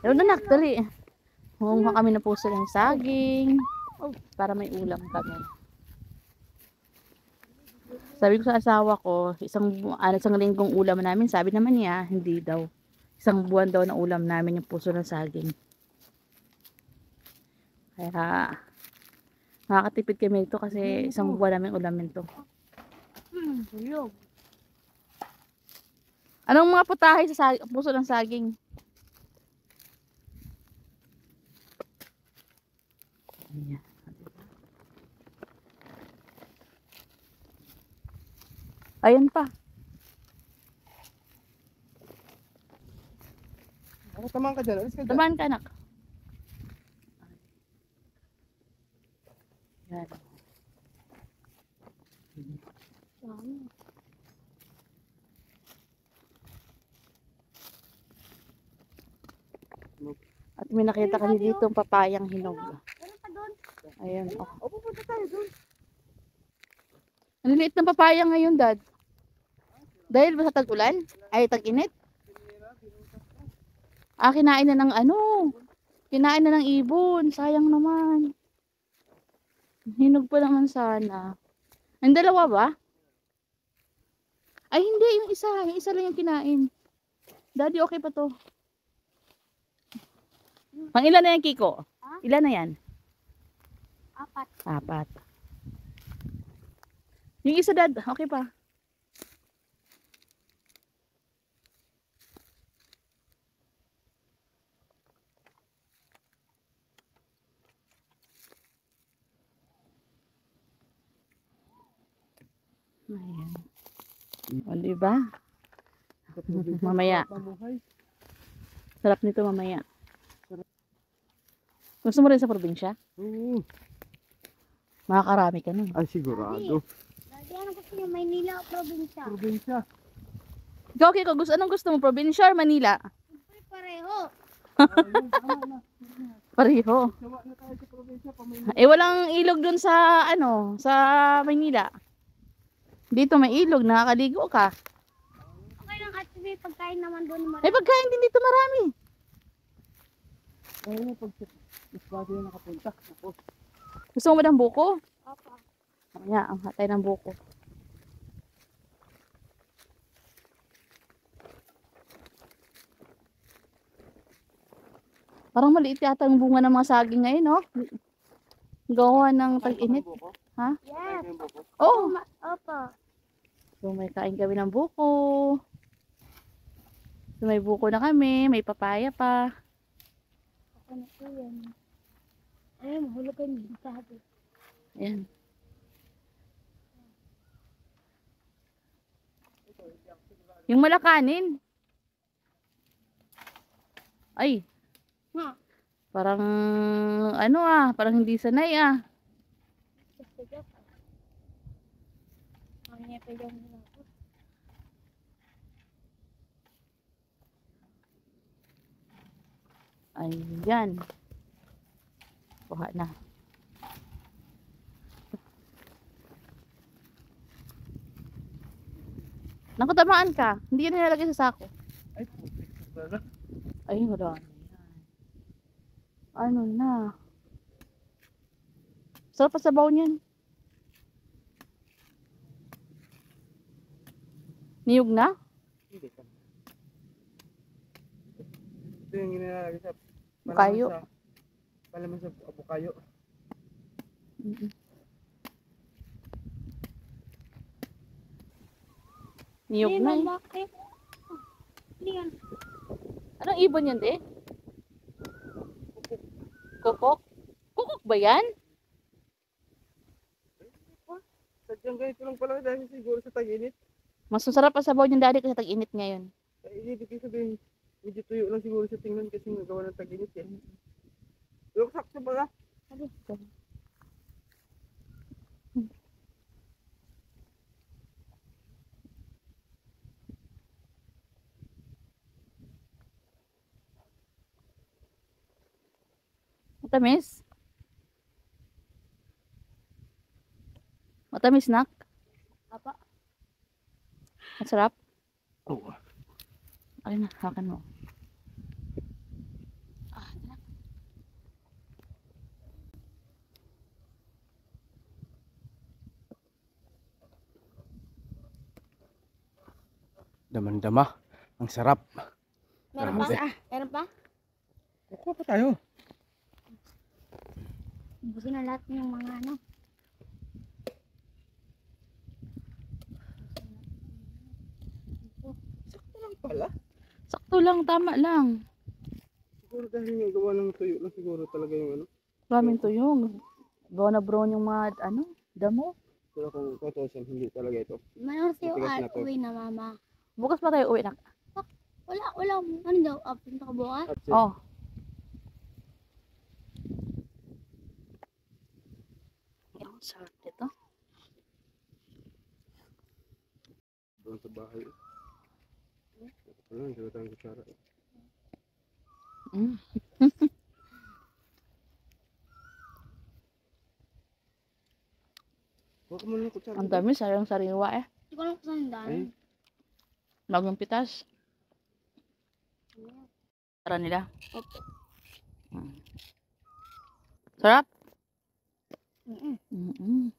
Ayun na, dali. Kumuha kami ng puso ng saging. Para may ulam kami. Sabi ko sa asawa ko, isang linggong ulam namin. Sabi naman niya, hindi daw. Isang buwan daw na ulam namin yung puso ng saging. Kaya, makakatipid kami ito kasi isang buwan namin ulamin to. Anong mga putahe sa puso ng saging? Ayan. Ayan pa. Ano, tamaan ka dyan? Alis ka dyan. Tamaan ka, anak. Yan. At may nakita kami dito papayang hinog. Ayan. Oh. O, pupunta tayo doon. Ang liit ng papaya ngayon, Dad. Dahil ba sa tag-ulan? Ay, tag-init? Ah, kinain na ng ano? Kinain na ng ibon. Sayang naman. Hinog pa naman sana. Ang dalawa ba? Ay, hindi. Yung isa. Yung isa lang yung kinain. Daddy, okay pa to. Pang ilan na yan, Kiko? Ilan na yan? 4. Yung isa, Dad. Okay pa. Ayan. O, diba? Mamaya. Sarap nito mamaya. Gusto mo rin sa probinsya? Oo. Makakarami ka nun. Ay, sigurado. Lagi ano gusto niyo, Maynila o probinsya? Probinsya. Ikaw, Kiko, anong gusto mo? Probinsya or Manila? Siyempre pareho. Ayun, tama na. Pareho. Sawa na tayo sa probinsya. Eh, walang ilog dun sa, sa Maynila. Dito may ilog, nakakaligo ka. Okay lang kasi may pagkain naman doon. May pagkain din dito marami. Ayun, pag isbado yung nakapunta. Ako. Gusto mo ba ng buko? Opo. Mamaya, ang hatay ng buko. Parang maliit yata ang bunga ng mga saging ngayon, no? Gawa ng tag-init. Ha? Yes. Oo. Opo. So, may kain kami ng buko. So, may buko na kami. May papaya pa. Ako na po yan. Ay, mahulugan yung sabi. Ayan. Yung malakanin. Ay. Ha? Parang, parang hindi sanay Gusto ko pa. Mamaya pa yung ako. Ayan. Kuha na. Naku, tamaan ka. Hindi yan nilalagay sa sako. Ay, putik ka pala. Ay, wala na yan. Ano na? Sarap pa sabaw niyan. Niyog na? Hindi ka. Ito yung ginalagay sa Bukayo. Palaman sa bukayo. Niyog na eh. Bakit? Hindi yan. Anong ibon yan, de? Kukok? Kukok ba yan? Sadyang ganito lang pala dahil siguro sa tag-init. Mas masarap pa sabaw niyan, daddy, kasi tag-init ngayon. Ay, ibig sabihin, medyo tuyo lang siguro sa tingnan kasi nagawa ng tag-init eh. Pero sakto pala. Matamis? Matamis, nak? Apa? Masarap? Oo. Ay na, hakan mo. Ganda ma. Ang sarap. Meron pa? Grabe. Meron pa? Kukuha pa tayo. Ubusin na lahat ng mga ano. Sakto lang pala. Sakto lang, tama lang. Siguro dahil nga gawa ng tuyo lang siguro talaga yung ano. Maraming tuyong. Gawa na brown yung mga, damo. Pero kung tutusin, hindi talaga ito. Mayroon siyo Matigas na to. uwi na mama. Bukas pa tayo uwi na. Wala. Ano daw? Punta ka bukas? At Oh. Ang sarap nito. doon sa bahay. Ano, hindi ba tayong kutsara? Mm. Huwag mo na yung kutsara. Ang dami, sayang sariwa eh. Hindi ko alam kung saan yung daan. Ay. Bagong pitas. Tara nila. Opo. Sarap. Mm-mm. Mm-mm.